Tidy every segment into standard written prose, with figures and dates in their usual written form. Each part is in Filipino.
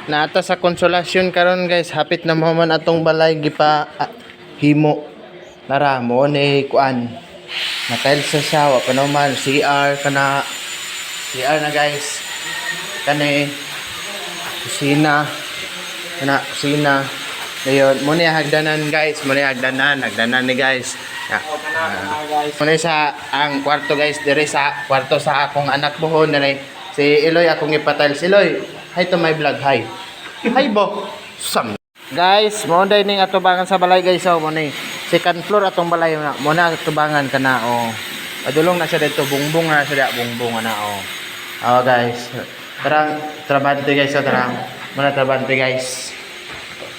Naata sa konsolasyon karon guys, hapit na mo man atong balay gipa himo. Nara mo ni kuan. Na-tiles sa siya, wa pa naman CR kana. CR na guys. Kani kusina. Kana kusina. Dayon, mo ni hagdanan guys, mo ni hagdanan ni guys. Muna sa ang kwarto guys, dire sa kwarto sa akong anak buhon na si Eloy akong ipatile. Si Eloy, hi to my vlog, hi. Hi bo. Sam. Guys, mo day ning atubangan sa balay guys, oh, mo ni second floor atong balay na. Mo na atubangan kana oh. Adulong na siya dito, bungbong na siya, bungbong na oh. Oh guys. Tarang trabante guys, tarang. Mo na trabante guys.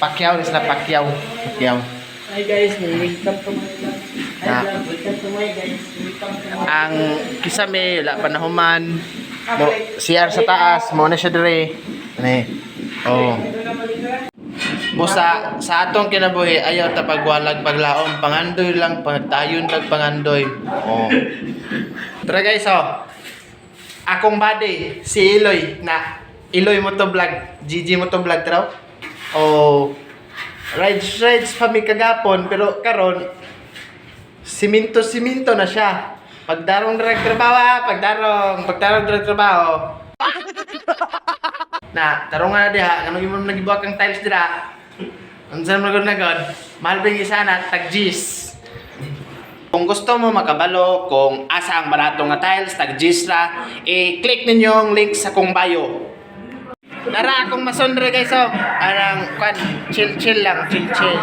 Pacquiao is na Pacquiao. Hi guys, welcome to my vlog. Welcome to my guys. Welcome to my Ang kisame la panahuman mo CR sa taas mo na siya dire. Ani. Oh. Busa sa atong kinabuhi ayaw ta pagwalag paglaom, pangandoy lang pagtayon tag pangandoy. Oh. Tara guys, oh. Akong buddy si Eloy na Eloy mo to vlog, GG mo to vlog traw. Oh. Rides pa mi kagapon pero karon siminto na siya. Pagdarong direct trabaho, pagdarong direct trabaho. Na, tarong nga na diha, kanong imong nagibuak ang tiles dira. Unsa man gud nagod, mahal bing isa na tag-G's. Kung gusto mo makabalo kung asa ang barato nga tiles tag-G's ra, i-click ninyo ang link sa kong bio. Tara akong masondre guys, oh. Arang kwan, chill lang, chill.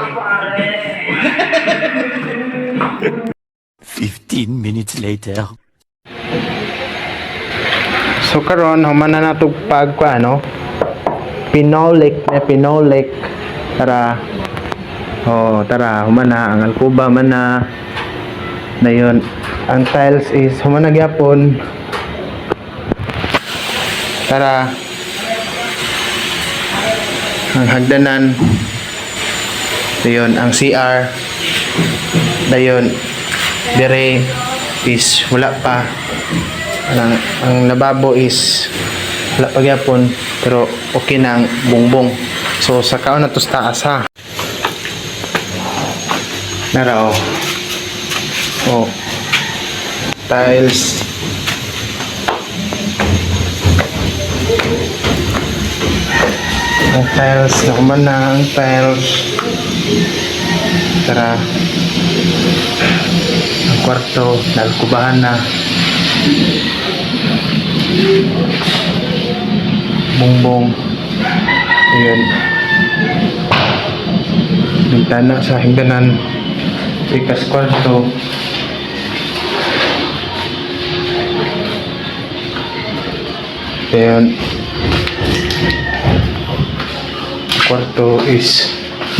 15 minutes later. So karon human na natog pag ano, pinolik. Tara. Oh, tara human na ang alkuba man na. Dayon, ang tiles is human na gyapon. Tara. Ang hagdanan. Dayon ang CR. Dayon dire is wala pa. Ang lababo is wala pa gyapon pero okay na ang bongbong. So sa kaon na to sa taas ha. Nara oh. Oh. Tiles. Ang tiles, nakuman na ang tiles. Tara. Ang kwarto, nalkubahan na. Bongbong. Ayan. Bintana sa higdanan. Ikas kwarto. Ayan. Kwarto is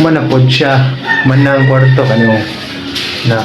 manapod siya. Manang kwarto kanyo na